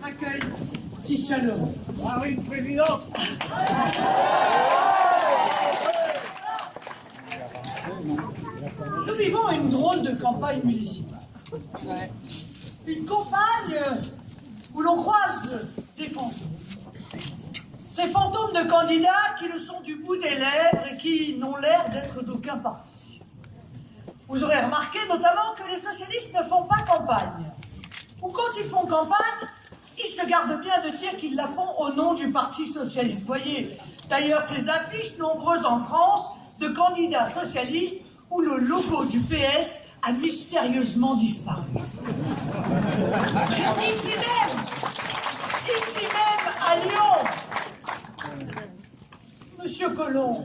accueil si chaleureux. Ah oui, président. Nous vivons une drôle de campagne municipale. Une campagne où l'on croise des fantômes. Ces fantômes de candidats qui le sont du bout des lèvres et qui n'ont l'air d'être d'aucun parti. Vous aurez remarqué notamment que les socialistes ne font pas campagne. Ou quand ils font campagne, ils se gardent bien de dire qu'ils la font au nom du Parti socialiste. Voyez d'ailleurs ces affiches nombreuses en France de candidats socialistes où le logo du PS a mystérieusement disparu. Ici même à Lyon, Monsieur Collomb,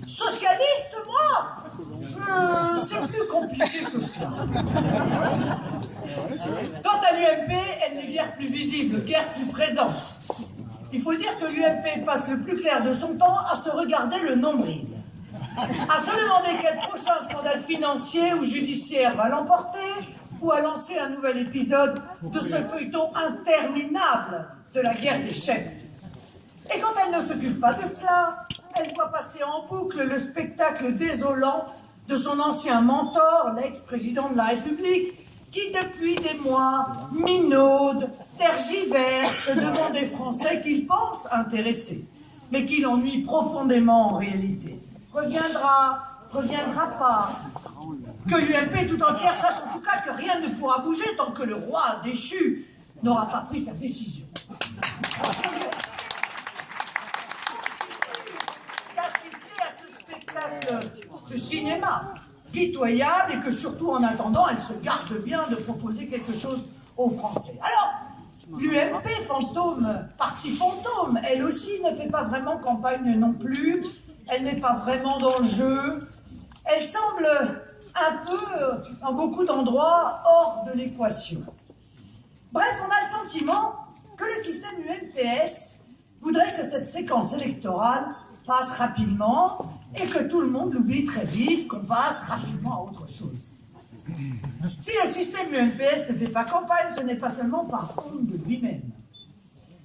socialiste, moi, c'est plus compliqué que ça. Quant à l'UMP, elle n'est guère plus visible, guère plus présente. Il faut dire que l'UMP passe le plus clair de son temps à se regarder le nombril, à se demander quel prochain scandale financier ou judiciaire va l'emporter, ou à lancer un nouvel épisode de ce feuilleton interminable de la guerre des chefs. Et quand elle ne s'occupe pas de cela, elle voit passer en boucle le spectacle désolant de son ancien mentor, l'ex-président de la République, qui depuis des mois minaude, tergiverse devant des Français qu'il pense intéressés, mais qui l'ennuient profondément en réalité. Reviendra pas. Que l'UMP tout entière sache en tout cas que rien ne pourra bouger tant que le roi déchu n'aura pas pris sa décision. D'assister à ce spectacle, ce cinéma pitoyable, et que surtout en attendant, elle se garde bien de proposer quelque chose aux Français. Alors, l'UMP fantôme, parti fantôme, elle aussi ne fait pas vraiment campagne non plus, elle n'est pas vraiment dans le jeu, elle semble un peu, en beaucoup d'endroits, hors de l'équation. Bref, on a le sentiment que le système UMPS voudrait que cette séquence électorale passe rapidement et que tout le monde l'oublie très vite, qu'on passe rapidement à autre chose. Si le système UMPS ne fait pas campagne, ce n'est pas seulement par honte de lui-même.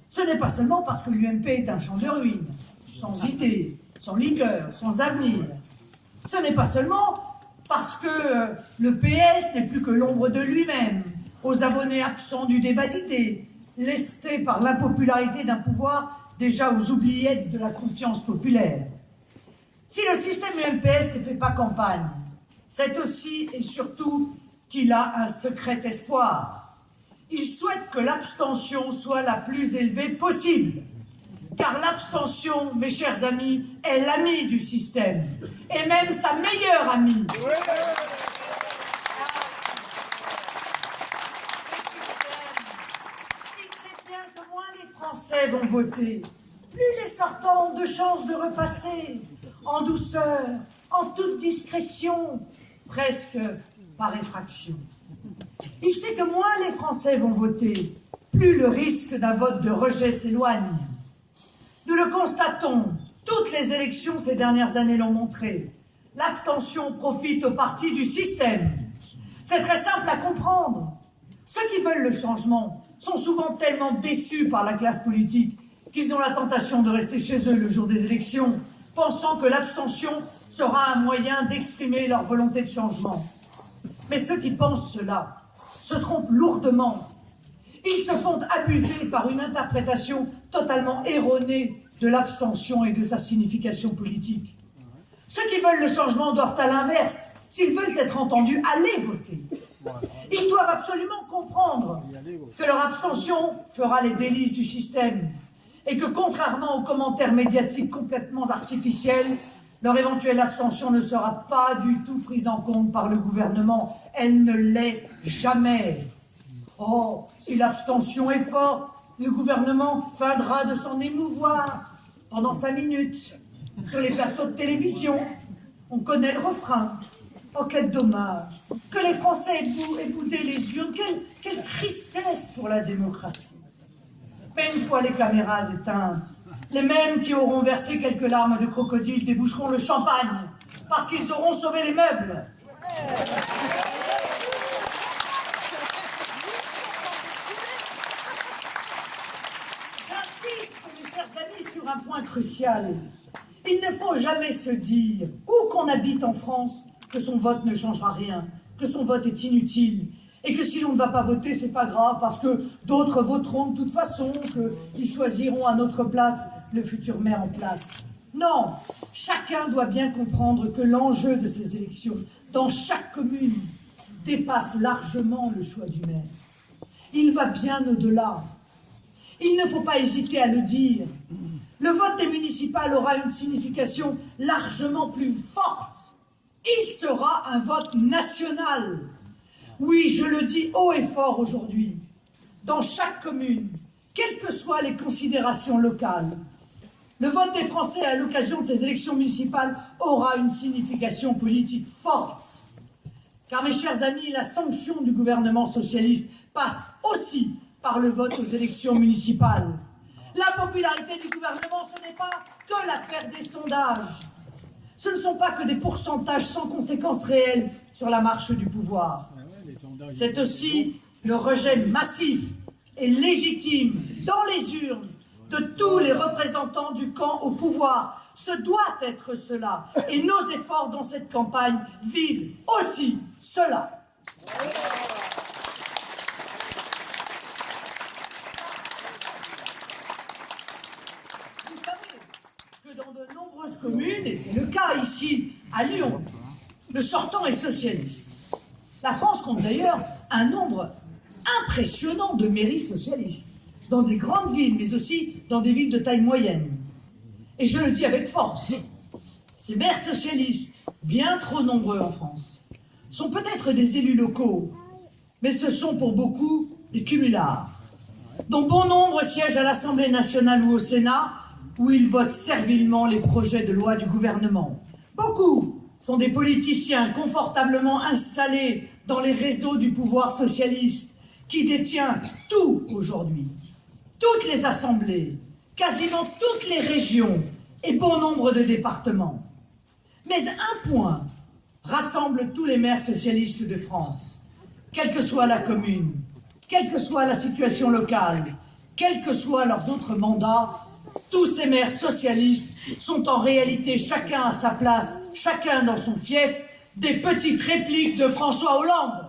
Ce n'est pas seulement parce que l'UMP est un champ de ruines, sans idées, sans liqueur, sans avenir. Ce n'est pas seulement parce que le PS n'est plus que l'ombre de lui-même, aux abonnés absents du débat d'idées, lestés par l'impopularité d'un pouvoir déjà aux oubliettes de la confiance populaire. Si le système UMPS ne fait pas campagne, c'est aussi et surtout qu'il a un secret espoir. Il souhaite que l'abstention soit la plus élevée possible. Car l'abstention, mes chers amis, est l'ami du système, et même sa meilleure amie. Il sait bien que moins les Français vont voter, plus les sortants ont de chances de repasser, en douceur, en toute discrétion, presque par effraction. Il sait que moins les Français vont voter, plus le risque d'un vote de rejet s'éloigne. Nous le constatons, toutes les élections ces dernières années l'ont montré. L'abstention profite au parti du système. C'est très simple à comprendre. Ceux qui veulent le changement sont souvent tellement déçus par la classe politique qu'ils ont la tentation de rester chez eux le jour des élections, pensant que l'abstention sera un moyen d'exprimer leur volonté de changement. Mais ceux qui pensent cela se trompent lourdement. Ils se font abuser par une interprétation totalement erronée de l'abstention et de sa signification politique. Ceux qui veulent le changement doivent à l'inverse, s'ils veulent être entendus, aller voter. Ils doivent absolument comprendre que leur abstention fera les délices du système et que contrairement aux commentaires médiatiques complètement artificiels, leur éventuelle abstention ne sera pas du tout prise en compte par le gouvernement. Elle ne l'est jamais. Oh, si l'abstention est forte, le gouvernement feindra de s'en émouvoir pendant 5 minutes. Sur les plateaux de télévision, on connaît le refrain. Oh, quel dommage que les Français aient boudé les urnes. Quelle tristesse pour la démocratie. Mais une fois les caméras éteintes, les mêmes qui auront versé quelques larmes de crocodile déboucheront le champagne parce qu'ils auront sauvé les meubles. un point crucial. Il ne faut jamais se dire, où qu'on habite en France, que son vote ne changera rien, que son vote est inutile, et que si l'on ne va pas voter, c'est pas grave, parce que d'autres voteront de toute façon, qu'ils choisiront à notre place le futur maire en place. Non, chacun doit bien comprendre que l'enjeu de ces élections, dans chaque commune, dépasse largement le choix du maire. Il va bien au-delà. Il ne faut pas hésiter à le dire. Le vote des municipales aura une signification largement plus forte. Il sera un vote national. Oui, je le dis haut et fort aujourd'hui. Dans chaque commune, quelles que soient les considérations locales, le vote des Français à l'occasion de ces élections municipales aura une signification politique forte. Car, mes chers amis, la sanction du gouvernement socialiste passe aussi par le vote aux élections municipales. La popularité du gouvernement, ce n'est pas que l'affaire des sondages. Ce ne sont pas que des pourcentages sans conséquences réelles sur la marche du pouvoir. C'est aussi le rejet massif et légitime dans les urnes de tous les représentants du camp au pouvoir. Ce doit être cela. Et nos efforts dans cette campagne visent aussi cela. Vous savez que dans de nombreuses communes, et c'est le cas ici à Lyon, le sortant est socialiste. La France compte d'ailleurs un nombre impressionnant de mairies socialistes, dans des grandes villes, mais aussi dans des villes de taille moyenne. Et je le dis avec force, ces maires socialistes, bien trop nombreux en France, sont peut-être des élus locaux, mais ce sont pour beaucoup des cumulards, dont bon nombre siègent à l'Assemblée nationale ou au Sénat, où ils votent servilement les projets de loi du gouvernement. Beaucoup sont des politiciens confortablement installés dans les réseaux du pouvoir socialiste, qui détient tout aujourd'hui. Toutes les assemblées, quasiment toutes les régions et bon nombre de départements. Mais un point rassemble tous les maires socialistes de France, quelle que soit la commune, quelle que soit la situation locale, quels que soient leurs autres mandats, tous ces maires socialistes sont en réalité chacun à sa place, chacun dans son fief, des petites répliques de François Hollande.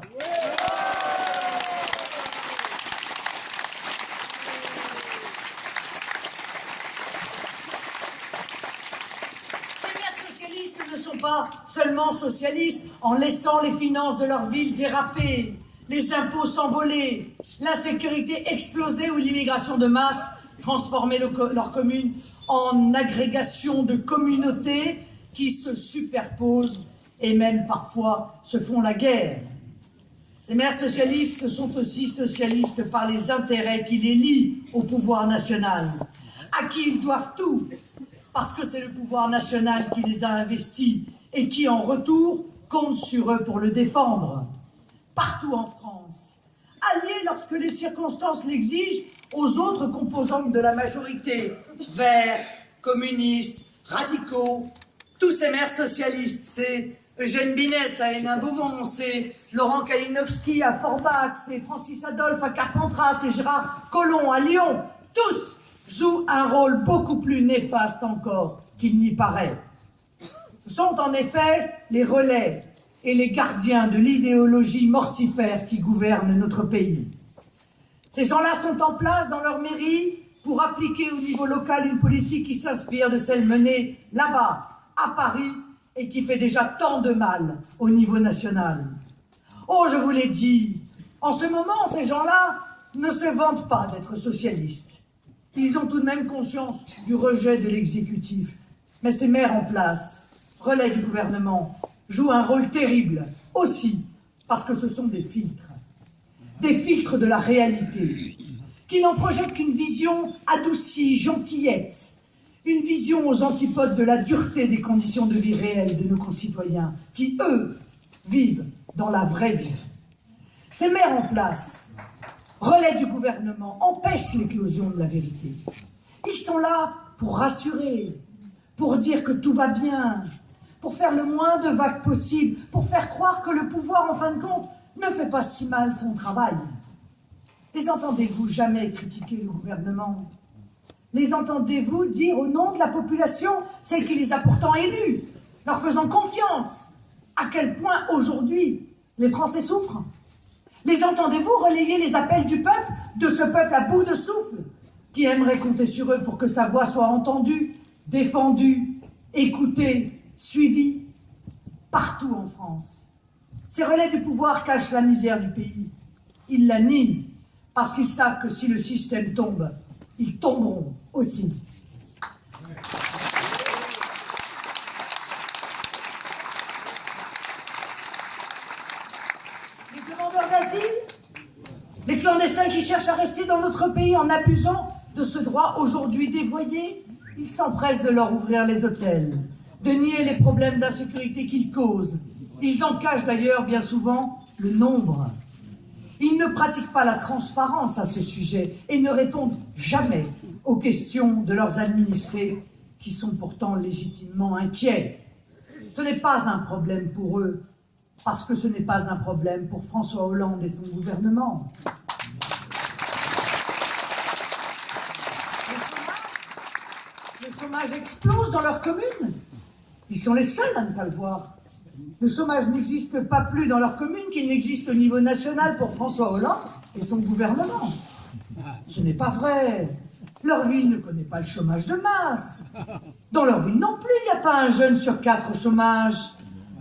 Ces maires socialistes ne sont pas seulement socialistes en laissant les finances de leur ville déraper, les impôts s'envoler, l'insécurité exploser ou l'immigration de masse transformer leur commune en agrégation de communautés qui se superposent et même parfois se font la guerre. Ces maires socialistes sont aussi socialistes par les intérêts qui les lient au pouvoir national, à qui ils doivent tout, parce que c'est le pouvoir national qui les a investis et qui, en retour, compte sur eux pour le défendre. Partout en France, alliés lorsque les circonstances l'exigent aux autres composantes de la majorité, verts, communistes, radicaux, tous ces maires socialistes, c'est Eugène Binès à Hénin-Beaumont, c'est Laurent Kalinowski à Forbach, c'est Francis Adolphe à Carpentras, c'est Gérard Collomb à Lyon, tous jouent un rôle beaucoup plus néfaste encore qu'il n'y paraît. Ce sont en effet les relais et les gardiens de l'idéologie mortifère qui gouverne notre pays. Ces gens-là sont en place dans leur mairie pour appliquer au niveau local une politique qui s'inspire de celle menée là-bas, à Paris, et qui fait déjà tant de mal au niveau national. Oh, je vous l'ai dit, en ce moment, ces gens-là ne se vantent pas d'être socialistes. Ils ont tout de même conscience du rejet de l'exécutif. Mais ces maires en place, relais du gouvernement, jouent un rôle terrible aussi parce que ce sont des filtres de la réalité, qui n'en projettent qu'une vision adoucie, gentillette, une vision aux antipodes de la dureté des conditions de vie réelles de nos concitoyens, qui, eux, vivent dans la vraie vie. Ces maires en place, relais du gouvernement, empêchent l'éclosion de la vérité. Ils sont là pour rassurer, pour dire que tout va bien, pour faire le moins de vagues possible, pour faire croire que le pouvoir, en fin de compte, ne fait pas si mal son travail. Les entendez-vous jamais critiquer le gouvernement? Les entendez-vous dire au nom de la population, celle qui les a pourtant élus, leur faisant confiance, à quel point aujourd'hui les Français souffrent? Les entendez-vous relayer les appels du peuple, de ce peuple à bout de souffle, qui aimerait compter sur eux pour que sa voix soit entendue, défendue, écoutée, suivie, partout en France? Ces relais du pouvoir cachent la misère du pays. Ils la nient, parce qu'ils savent que si le système tombe, ils tomberont aussi. Les demandeurs d'asile, les clandestins qui cherchent à rester dans notre pays en abusant de ce droit aujourd'hui dévoyé, ils s'empressent de leur ouvrir les hôtels, de nier les problèmes d'insécurité qu'ils causent. Ils en cachent d'ailleurs bien souvent le nombre. Ils ne pratiquent pas la transparence à ce sujet et ne répondent jamais aux questions de leurs administrés qui sont pourtant légitimement inquiets. Ce n'est pas un problème pour eux, parce que ce n'est pas un problème pour François Hollande et son gouvernement. Le chômage explose dans leur commune. Ils sont les seuls à ne pas le voir. Le chômage n'existe pas plus dans leur commune qu'il n'existe au niveau national pour François Hollande et son gouvernement. Ce n'est pas vrai. Leur ville ne connaît pas le chômage de masse. Dans leur ville non plus, il n'y a pas un jeune sur 4 au chômage.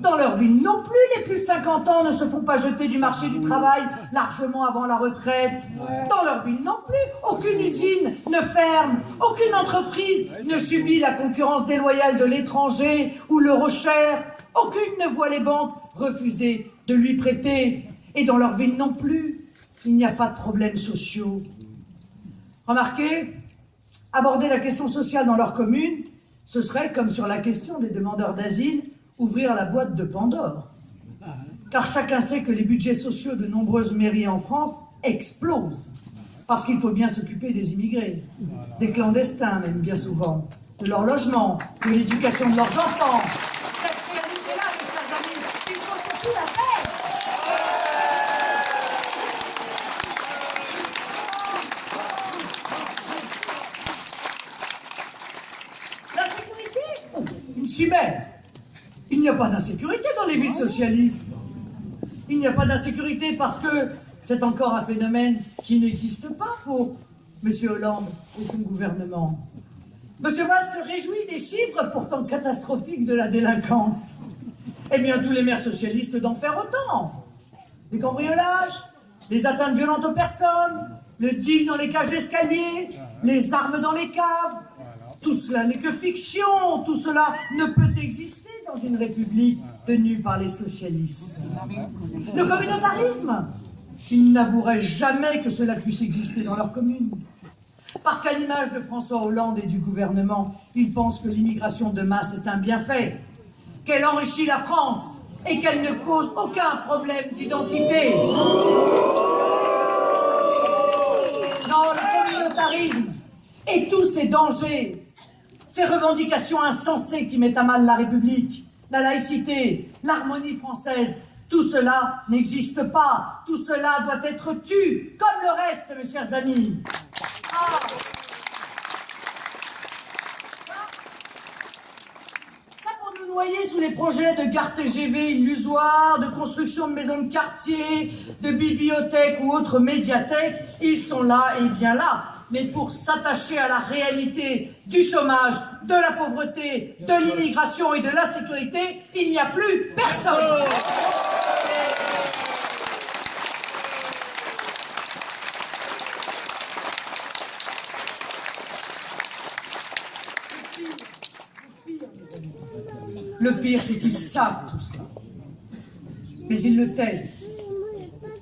Dans leur ville non plus, les plus de 50 ans ne se font pas jeter du marché du travail largement avant la retraite. Dans leur ville non plus, aucune usine ne ferme, aucune entreprise ne subit la concurrence déloyale de l'étranger ou l'euro cher. Aucune ne voit les banques refuser de lui prêter. Et dans leur ville non plus, il n'y a pas de problèmes sociaux. Remarquez, aborder la question sociale dans leur commune, ce serait, comme sur la question des demandeurs d'asile, ouvrir la boîte de Pandore. Car chacun sait que les budgets sociaux de nombreuses mairies en France explosent. Parce qu'il faut bien s'occuper des immigrés, des clandestins même bien souvent, de leur logement, de l'éducation de leurs enfants. Une chimère. Il n'y a pas d'insécurité dans les villes socialistes. Il n'y a pas d'insécurité parce que c'est encore un phénomène qui n'existe pas pour M. Hollande et son gouvernement. M. Valls se réjouit des chiffres pourtant catastrophiques de la délinquance. Eh bien, tous les maires socialistes d'en faire autant. Les cambriolages, les atteintes violentes aux personnes, le deal dans les cages d'escalier, les armes dans les caves. Tout cela n'est que fiction, tout cela ne peut exister dans une république tenue par les socialistes. Le communautarisme, ils n'avoueraient jamais que cela puisse exister dans leur commune. Parce qu'à l'image de François Hollande et du gouvernement, ils pensent que l'immigration de masse est un bienfait, qu'elle enrichit la France et qu'elle ne cause aucun problème d'identité. Non, le communautarisme et tous ses dangers, ces revendications insensées qui mettent à mal la République, la laïcité, l'harmonie française, tout cela n'existe pas. Tout cela doit être tu, comme le reste, mes chers amis. Ah. Ça pour nous noyer sous les projets de gares TGV illusoires, de construction de maisons de quartier, de bibliothèques ou autres médiathèques, ils sont là et bien là. Mais pour s'attacher à la réalité du chômage, de la pauvreté, de l'immigration et de l'insécurité, il n'y a plus personne. Le pire, c'est qu'ils savent tout ça. Mais ils le taisent.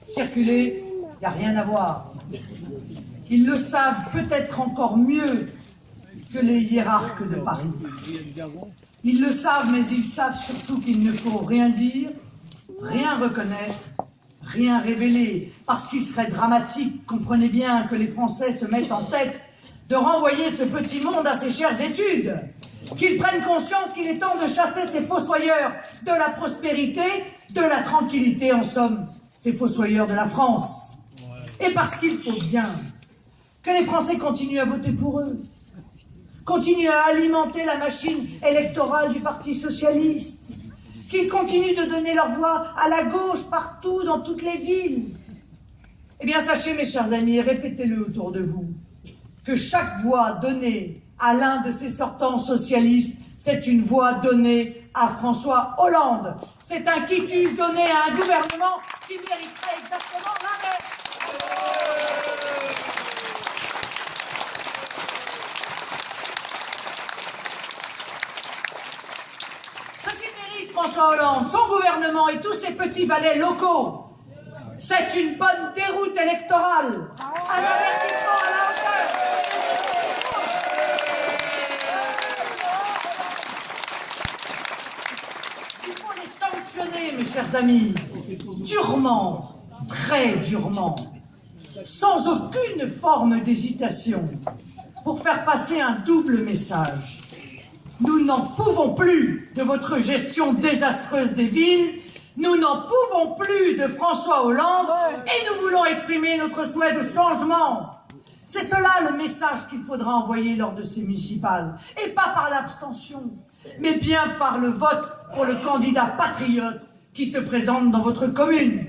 Circuler, il n'y a rien à voir. Ils le savent peut-être encore mieux que les hiérarques de Paris. Ils le savent, mais ils savent surtout qu'il ne faut rien dire, rien reconnaître, rien révéler, parce qu'il serait dramatique, comprenez bien, que les Français se mettent en tête de renvoyer ce petit monde à ses chères études, qu'ils prennent conscience qu'il est temps de chasser ces fossoyeurs de la prospérité, de la tranquillité, en somme, ces fossoyeurs de la France. Et parce qu'il faut bien que les Français continuent à voter pour eux. continue à alimenter la machine électorale du Parti socialiste, qu'ils continuent de donner leur voix à la gauche partout dans toutes les villes. Eh bien, sachez, mes chers amis, et répétez-le autour de vous, que chaque voix donnée à l'un de ces sortants socialistes, c'est une voix donnée à François Hollande. C'est un quitus donné à un gouvernement qui mériterait exactement l'inverse. Ce qui mérite François Hollande, son gouvernement et tous ses petits valets locaux, c'est une bonne déroute électorale, un avertissement à la hauteur. Il faut les sanctionner, mes chers amis, durement, très durement, sans aucune forme d'hésitation, pour faire passer un double message. Nous n'en pouvons plus de votre gestion désastreuse des villes, nous n'en pouvons plus de François Hollande et nous voulons exprimer notre souhait de changement. C'est cela le message qu'il faudra envoyer lors de ces municipales. Et pas par l'abstention, mais bien par le vote pour le candidat patriote qui se présente dans votre commune.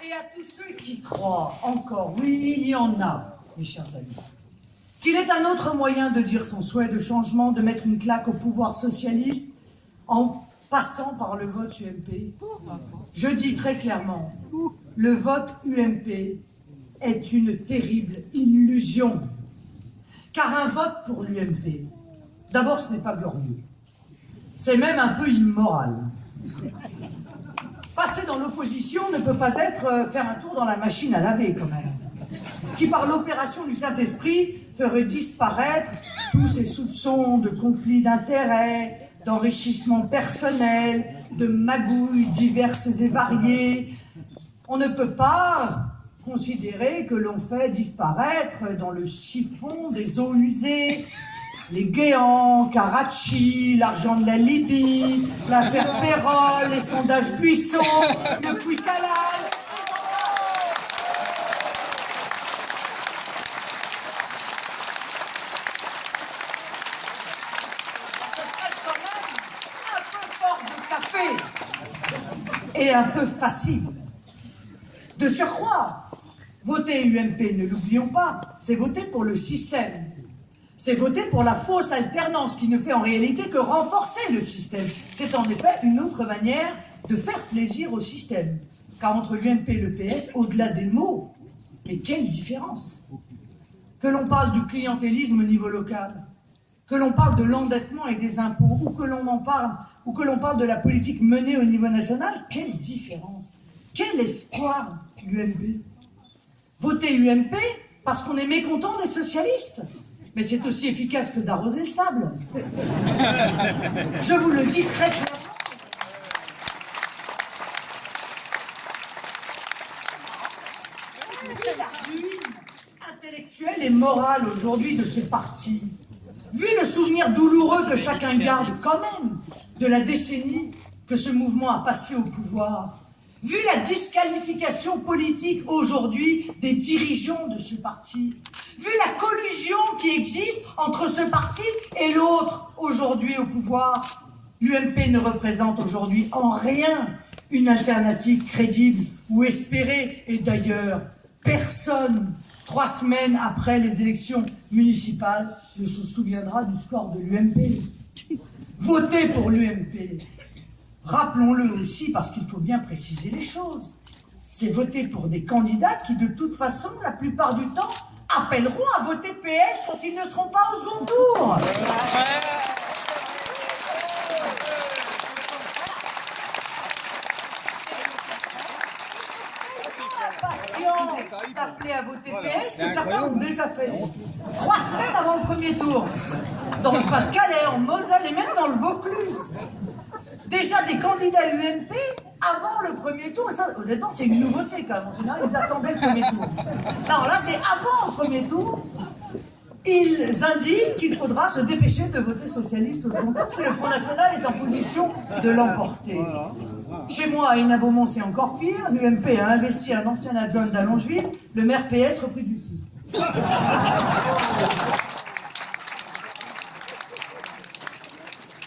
Et à tous ceux qui croient encore, oui, il y en a, mes chers amis, qu'il est un autre moyen de dire son souhait de changement, de mettre une claque au pouvoir socialiste en passant par le vote UMP. Je dis très clairement, le vote UMP est une terrible illusion. Car un vote pour l'UMP, d'abord ce n'est pas glorieux, c'est même un peu immoral. Passer dans l'opposition ne peut pas être faire un tour dans la machine à laver quand même, qui par l'opération du Saint-Esprit ferait disparaître tous ces soupçons de conflits d'intérêts, d'enrichissement personnel, de magouilles diverses et variées. On ne peut pas considérer que l'on fait disparaître dans le chiffon des eaux usées les Guéants, Karachi, l'argent de la Libye, l'affaire Pérol, les sondages Buisson, le puits Calal. Ce serait quand même un peu fort de café et un peu facile. De surcroît, voter UMP, ne l'oublions pas, c'est voter pour le système. C'est voter pour la fausse alternance qui ne fait en réalité que renforcer le système. C'est en effet une autre manière de faire plaisir au système. Car entre l'UMP et le PS, au-delà des mots, mais quelle différence! Que l'on parle du clientélisme au niveau local, que l'on parle de l'endettement et des impôts, ou que l'on parle de la politique menée au niveau national, quelle différence! Quel espoir, l'UMP! Voter UMP parce qu'on est mécontent des socialistes. Mais c'est aussi efficace que d'arroser le sable. Je vous le dis très clairement. Vu la ruine intellectuelle et morale aujourd'hui de ce parti, vu le souvenir douloureux que chacun garde quand même de la décennie que ce mouvement a passé au pouvoir, vu la disqualification politique aujourd'hui des dirigeants de ce parti, vu la collusion qui existe entre ce parti et l'autre aujourd'hui au pouvoir, l'UMP ne représente aujourd'hui en rien une alternative crédible ou espérée. Et d'ailleurs, personne, 3 semaines après les élections municipales, ne se souviendra du score de l'UMP. Votez pour l'UMP. Rappelons-le aussi, parce qu'il faut bien préciser les choses. C'est voter pour des candidats qui, de toute façon, la plupart du temps, appelleront à voter PS quand ils ne seront pas au second tour. D'appeler à voter PS, que certains ont déjà fait. 3 semaines avant le premier tour. Dans le Pas-de-Calais, en Moselle et même dans le Vaucluse. Déjà des candidats UMP avant le premier tour. Ça, honnêtement, c'est une nouveauté quand même. En général, ils attendaient le premier tour. Non, là, c'est avant le premier tour. Ils indiquent qu'il faudra se dépêcher de voter socialiste au second tour, parce que le Front National est en position de l'emporter. Chez moi, à Hénin-Beaumont, c'est encore pire. L'UMP a investi un ancien adjoint d'Allongeville, le maire PS repris de justice.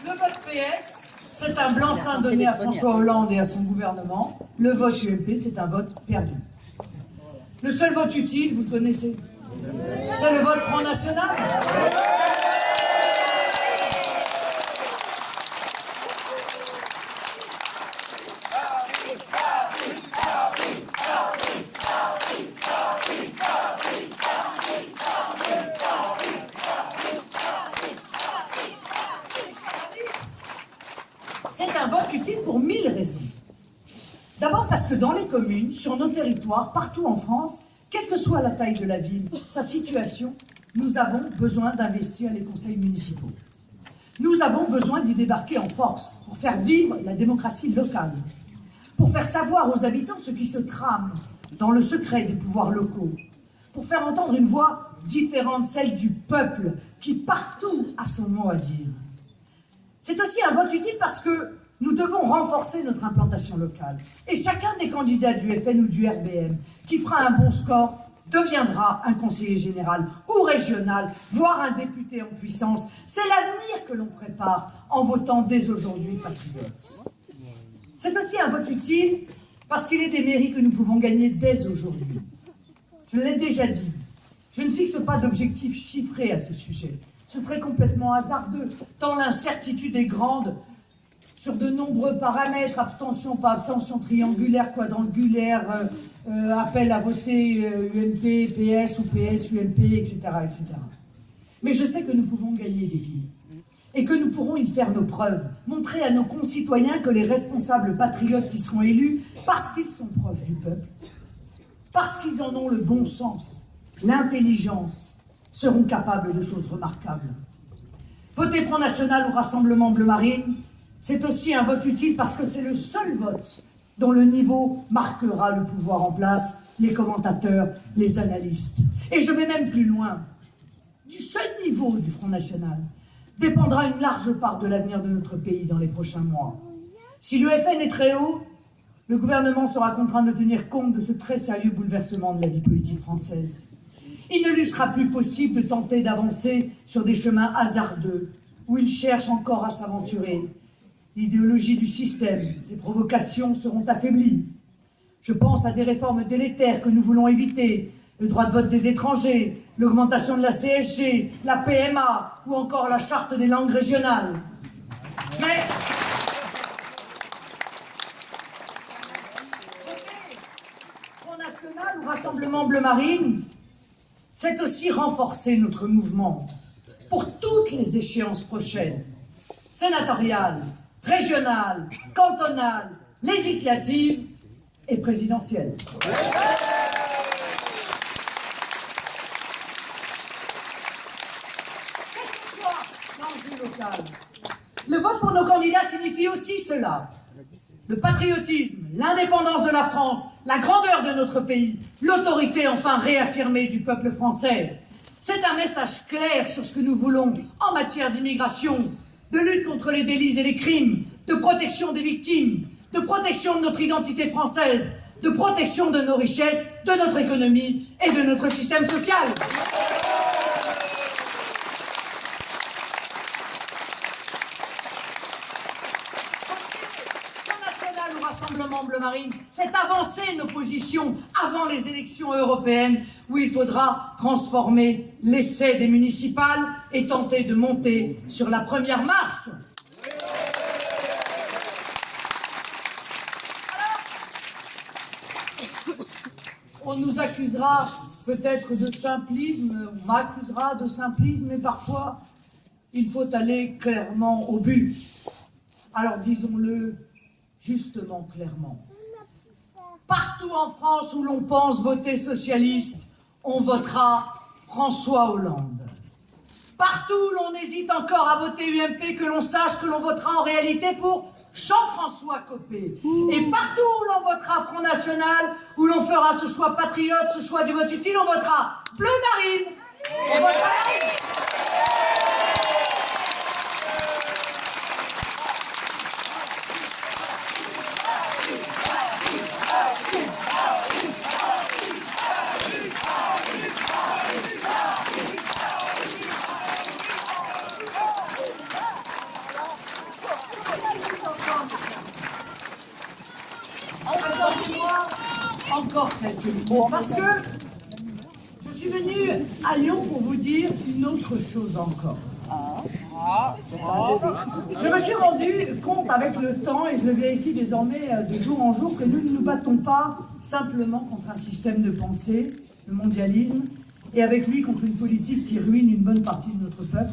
Le vote PS, c'est un blanc-seing donné à François Hollande et à son gouvernement. Le vote UMP, c'est un vote perdu. Le seul vote utile, vous le connaissez, c'est le vote Front National. C'est un vote utile pour 1000 raisons. D'abord parce que dans les communes, sur nos territoires, partout en France, quelle que soit la taille de la ville, sa situation, nous avons besoin d'investir les conseils municipaux. Nous avons besoin d'y débarquer en force pour faire vivre la démocratie locale, pour faire savoir aux habitants ce qui se trame dans le secret des pouvoirs locaux, pour faire entendre une voix différente, celle du peuple, qui partout a son mot à dire. C'est aussi un vote utile parce que nous devons renforcer notre implantation locale. Et chacun des candidats du FN ou du RBM qui fera un bon score deviendra un conseiller général ou régional, voire un député en puissance. C'est l'avenir que l'on prépare en votant dès aujourd'hui Patriotes. C'est aussi un vote utile parce qu'il est des mairies que nous pouvons gagner dès aujourd'hui. Je l'ai déjà dit, je ne fixe pas d'objectifs chiffrés à ce sujet. Ce serait complètement hasardeux, tant l'incertitude est grande sur de nombreux paramètres, abstention, pas abstention, triangulaire, quadrangulaire, appel à voter UMP, PS ou PS, UMP, etc., etc. Mais je sais que nous pouvons gagner des villes et que nous pourrons y faire nos preuves, montrer à nos concitoyens que les responsables patriotes qui seront élus, parce qu'ils sont proches du peuple, parce qu'ils en ont le bon sens, l'intelligence, seront capables de choses remarquables. Voter Front National ou Rassemblement Bleu Marine, c'est aussi un vote utile parce que c'est le seul vote dont le niveau marquera le pouvoir en place, les commentateurs, les analystes. Et je vais même plus loin. Du seul niveau du Front National dépendra une large part de l'avenir de notre pays dans les prochains mois. Si le FN est très haut, le gouvernement sera contraint de tenir compte de ce très sérieux bouleversement de la vie politique française. Il ne lui sera plus possible de tenter d'avancer sur des chemins hasardeux, où il cherche encore à s'aventurer. L'idéologie du système, ses provocations seront affaiblies. Je pense à des réformes délétères que nous voulons éviter, le droit de vote des étrangers, l'augmentation de la CSG, la PMA ou encore la charte des langues régionales. Mais Front National ou Rassemblement Bleu Marine, c'est aussi renforcer notre mouvement pour toutes les échéances prochaines, sénatoriales, régionales, cantonales, législatives et présidentielles. Quel que soit l'enjeu local, le vote pour nos candidats signifie aussi cela. Le patriotisme, l'indépendance de la France, la grandeur de notre pays, l'autorité enfin réaffirmée du peuple français. C'est un message clair sur ce que nous voulons en matière d'immigration, de lutte contre les délits et les crimes, de protection des victimes, de protection de notre identité française, de protection de nos richesses, de notre économie et de notre système social. Rassemblement Bleu Marine, c'est avancer nos positions avant les élections européennes où il faudra transformer l'essai des municipales et tenter de monter sur la première marche. Alors, on nous accusera peut-être de simplisme, on m'accusera de simplisme, mais parfois il faut aller clairement au but. Alors disons-le justement clairement. Partout en France où l'on pense voter socialiste, on votera François Hollande. Partout où l'on hésite encore à voter UMP, que l'on sache que l'on votera en réalité pour Jean-François Copé. Et partout où l'on votera Front National, où l'on fera ce choix patriote, ce choix du vote utile, on votera Bleu Marine. On votera Marine. encore quelques minutes, parce que je suis venue à Lyon pour vous dire une autre chose encore. Je me suis rendu compte avec le temps, et je le vérifie désormais de jour en jour, que nous ne nous battons pas simplement contre un système de pensée, le mondialisme, et avec lui contre une politique qui ruine une bonne partie de notre peuple,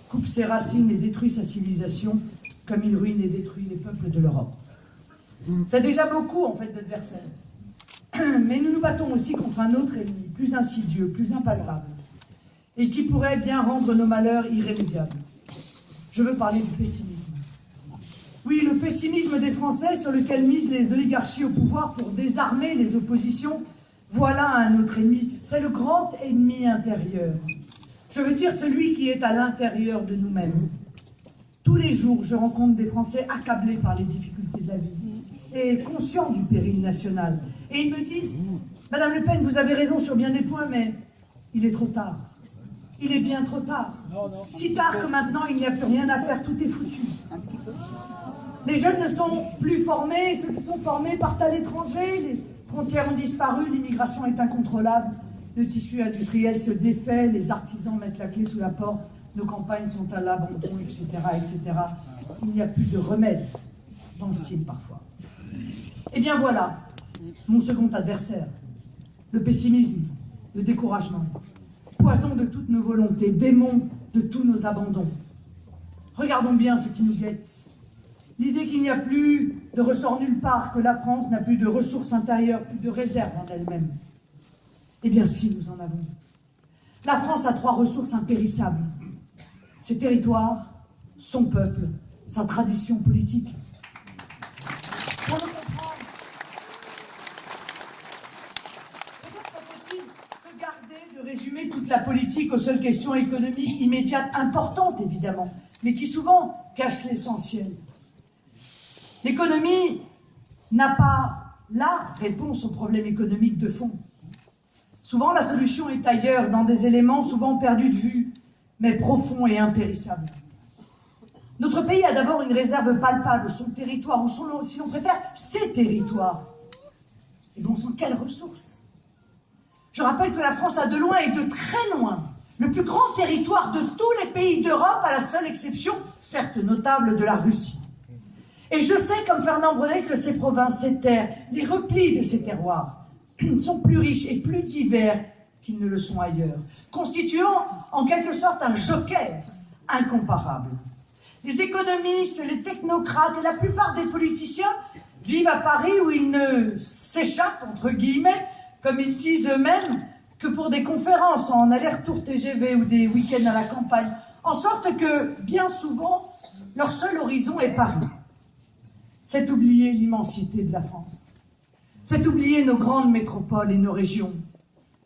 coupe ses racines et détruit sa civilisation, comme il ruine et détruit les peuples de l'Europe. C'est déjà beaucoup, en fait, d'adversaires. Mais nous nous battons aussi contre un autre ennemi, plus insidieux, plus impalpable, et qui pourrait bien rendre nos malheurs irrémédiables. Je veux parler du pessimisme. Oui, le pessimisme des Français sur lequel misent les oligarchies au pouvoir pour désarmer les oppositions, voilà un autre ennemi. C'est le grand ennemi intérieur. Je veux dire celui qui est à l'intérieur de nous-mêmes. Tous les jours, je rencontre des Français accablés par les difficultés de la vie et conscients du péril national. Et ils me disent, « Madame Le Pen, vous avez raison sur bien des points, mais il est trop tard. Il est bien trop tard. Si tard que maintenant, il n'y a plus rien à faire, tout est foutu. Les jeunes ne sont plus formés, ceux qui sont formés partent à l'étranger, les frontières ont disparu, l'immigration est incontrôlable, le tissu industriel se défait, les artisans mettent la clé sous la porte, nos campagnes sont à l'abandon, etc., etc. Il n'y a plus de remède dans le style parfois. Eh bien voilà, mon second adversaire, le pessimisme, le découragement, poison de toutes nos volontés, démon de tous nos abandons. Regardons bien ce qui nous guette. L'idée qu'il n'y a plus de ressort nulle part, que la France n'a plus de ressources intérieures, plus de réserves en elle-même. Eh bien si, nous en avons. La France a 3 ressources impérissables. Ses territoires, son peuple, sa tradition politique. Pour le comprendre, peut-être faut-il se garder de résumer toute la politique aux seules questions économiques immédiates, importantes évidemment, mais qui souvent cachent l'essentiel. L'économie n'a pas la réponse aux problèmes économiques de fond. Souvent, la solution est ailleurs, dans des éléments souvent perdus de vue, mais profonds et impérissables. Notre pays a d'abord une réserve palpable, son territoire, ou si l'on préfère, ses territoires. Et bon sang, quelles ressources! Je rappelle que la France a de loin et de très loin le plus grand territoire de tous les pays d'Europe, à la seule exception, certes notable, de la Russie. Et je sais, comme Fernand Braudel, que ces provinces, ces terres, les replis de ces terroirs, sont plus riches et plus divers qu'ils ne le sont ailleurs, constituant en quelque sorte un joker incomparable. Les économistes, les technocrates et la plupart des politiciens vivent à Paris où ils ne s'échappent, entre guillemets, comme ils disent eux-mêmes, que pour des conférences en aller-retour TGV ou des week-ends à la campagne, en sorte que, bien souvent, leur seul horizon est Paris. C'est oublier l'immensité de la France. C'est oublier nos grandes métropoles et nos régions,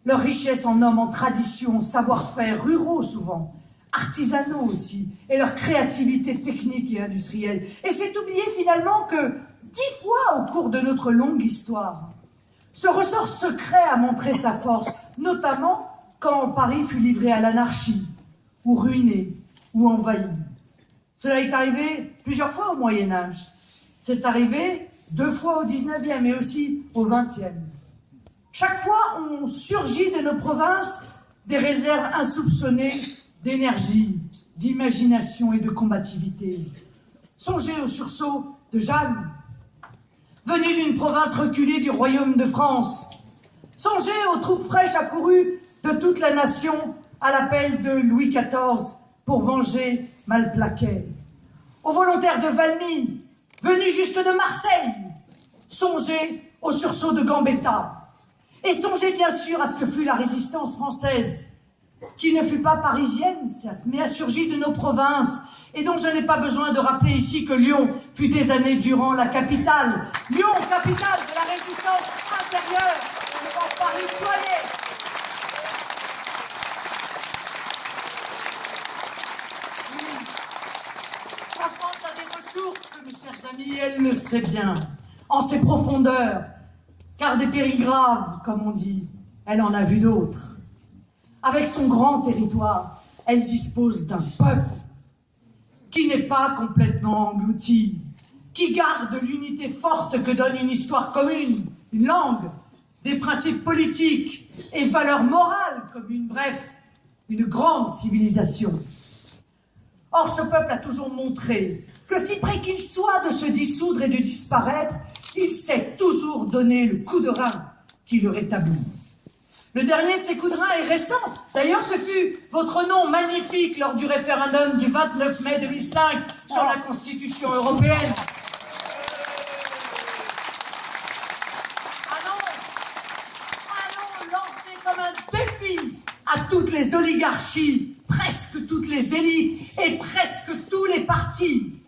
leur richesse en hommes, en traditions, en savoir-faire, ruraux souvent, artisanaux aussi, et leur créativité technique et industrielle. Et c'est oublier finalement que 10 fois au cours de notre longue histoire, ce ressort secret a montré sa force, notamment quand Paris fut livré à l'anarchie, ou ruiné, ou envahi. Cela est arrivé plusieurs fois au Moyen-Âge. C'est arrivé 2 fois au 19e, mais aussi au 20e. Chaque fois, on surgit de nos provinces des réserves insoupçonnées d'énergie, d'imagination et de combativité. Songez au sursaut de Jeanne, venue d'une province reculée du royaume de France. Songez aux troupes fraîches accourues de toute la nation à l'appel de Louis XIV pour venger Malplaquet. Aux volontaires de Valmy, venus juste de Marseille. Songez au sursaut de Gambetta. Et songez bien sûr à ce que fut la résistance française, qui ne fut pas parisienne, certes, mais a surgi de nos provinces, et dont je n'ai pas besoin de rappeler ici que Lyon fut des années durant la capitale. Lyon, capitale de la résistance intérieure, devant Paris ployé. La France a des ressources, mes chers amis, elle le sait bien, en ses profondeurs, car des périls graves, comme on dit, elle en a vu d'autres. Avec son grand territoire, elle dispose d'un peuple qui n'est pas complètement englouti, qui garde l'unité forte que donne une histoire commune, une langue, des principes politiques et valeurs morales communes, bref, une grande civilisation. Or, ce peuple a toujours montré que si près qu'il soit de se dissoudre et de disparaître, il sait toujours donner le coup de rein qui le rétablit. Le dernier de ces coups de rein est récent. D'ailleurs, ce fut votre nom magnifique lors du référendum du 29 mai 2005 sur la Constitution européenne. Allons lancer comme un défi à toutes les oligarchies, presque toutes les élites et presque tous les partis.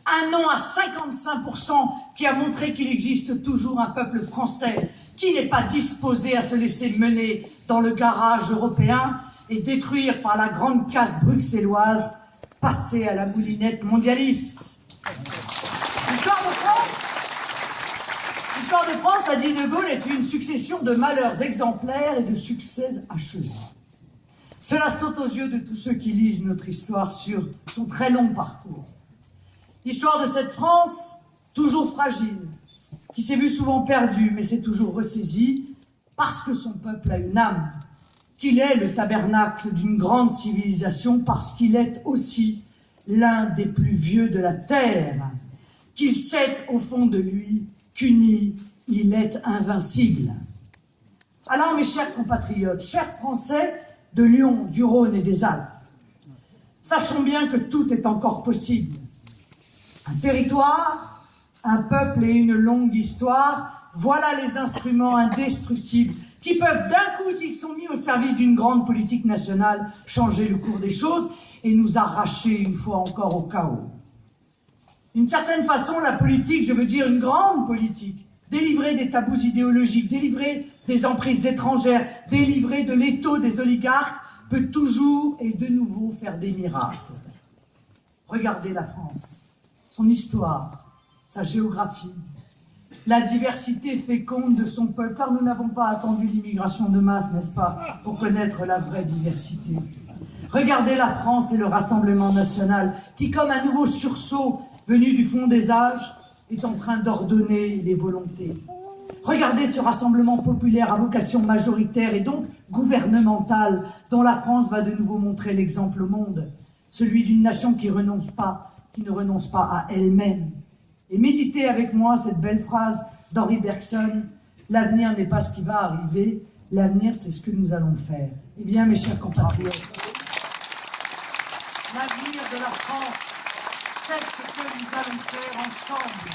Un non à 55% qui a montré qu'il existe toujours un peuple français qui n'est pas disposé à se laisser mener dans le garage européen et détruire par la grande casse bruxelloise, passer à la moulinette mondialiste. L'histoire de France, a dit De Gaulle, est une succession de malheurs exemplaires et de succès achevés. Cela saute aux yeux de tous ceux qui lisent notre histoire sur son très long parcours. L'histoire de cette France, toujours fragile, qui s'est vue souvent perdue, mais s'est toujours ressaisie, parce que son peuple a une âme, qu'il est le tabernacle d'une grande civilisation, parce qu'il est aussi l'un des plus vieux de la terre, qu'il sait au fond de lui qu'uni, il est invincible. Alors, mes chers compatriotes, chers Français de Lyon, du Rhône et des Alpes, sachons bien que tout est encore possible. Un territoire, un peuple et une longue histoire, voilà les instruments indestructibles qui peuvent d'un coup, s'ils sont mis au service d'une grande politique nationale, changer le cours des choses et nous arracher une fois encore au chaos. D'une certaine façon, la politique, je veux dire une grande politique, délivrée des tabous idéologiques, délivrée des emprises étrangères, délivrée de l'étau des oligarques, peut toujours et de nouveau faire des miracles. Regardez la France, son histoire, sa géographie, la diversité féconde de son peuple, car nous n'avons pas attendu l'immigration de masse, n'est-ce pas, pour connaître la vraie diversité. Regardez la France et le Rassemblement national, qui, comme un nouveau sursaut venu du fond des âges, est en train d'ordonner les volontés. Regardez ce rassemblement populaire à vocation majoritaire et donc gouvernementale, dont la France va de nouveau montrer l'exemple au monde, celui d'une nation qui ne renonce pas à elle-même. Et méditez avec moi cette belle phrase d'Henri Bergson, « L'avenir n'est pas ce qui va arriver, l'avenir c'est ce que nous allons faire ». Eh bien, mes chers compatriotes, l'avenir de la France, c'est ce que nous allons faire ensemble.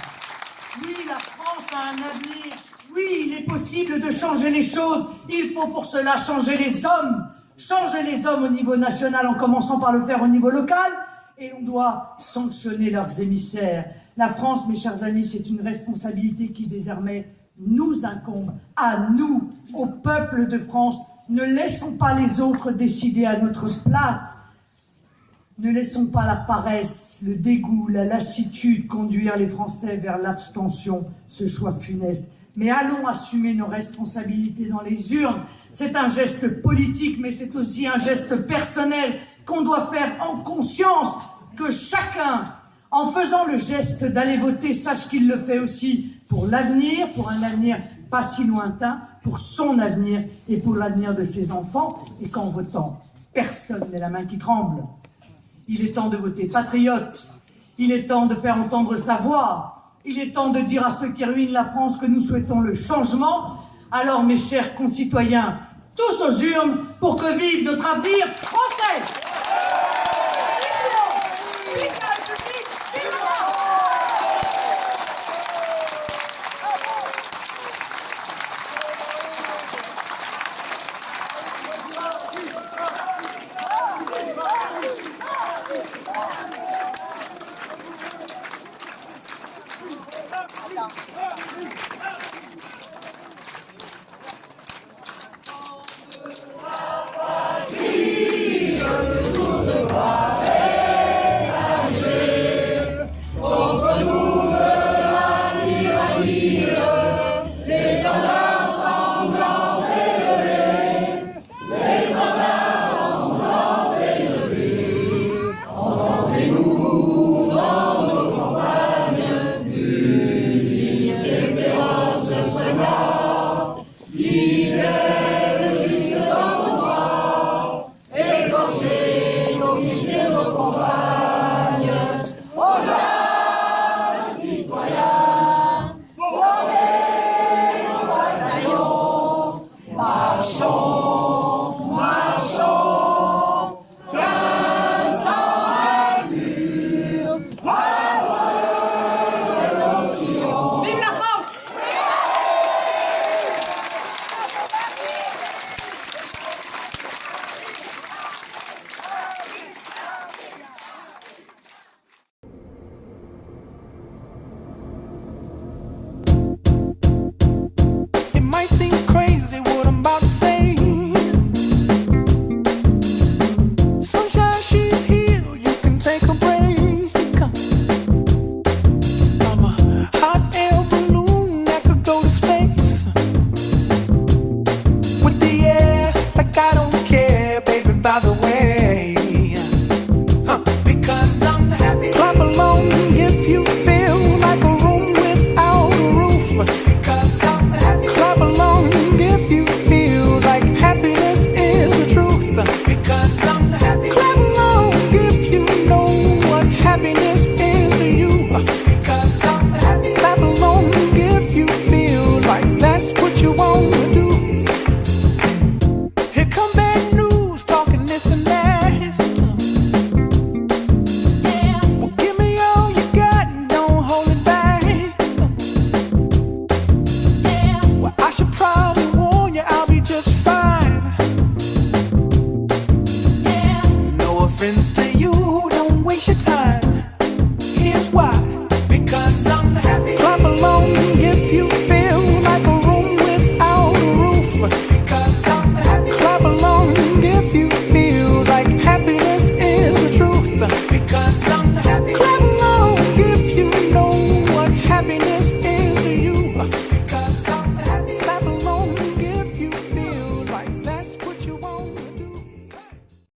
Oui, la France a un avenir. Oui, il est possible de changer les choses. Il faut pour cela changer les hommes. Changer les hommes au niveau national en commençant par le faire au niveau local. Et on doit sanctionner leurs émissaires. La France, mes chers amis, c'est une responsabilité qui désormais nous incombe. À nous, au peuple de France. Ne laissons pas les autres décider à notre place. Ne laissons pas la paresse, le dégoût, la lassitude conduire les Français vers l'abstention, ce choix funeste. Mais allons assumer nos responsabilités dans les urnes. C'est un geste politique, mais c'est aussi un geste personnel qu'on doit faire en conscience, que chacun, en faisant le geste d'aller voter, sache qu'il le fait aussi pour l'avenir, pour un avenir pas si lointain, pour son avenir et pour l'avenir de ses enfants, et qu'en votant, personne n'a la main qui tremble. Il est temps de voter patriote, il est temps de faire entendre sa voix, il est temps de dire à ceux qui ruinent la France que nous souhaitons le changement. Alors, mes chers concitoyens, tous aux urnes pour que vive notre avenir français. Attends.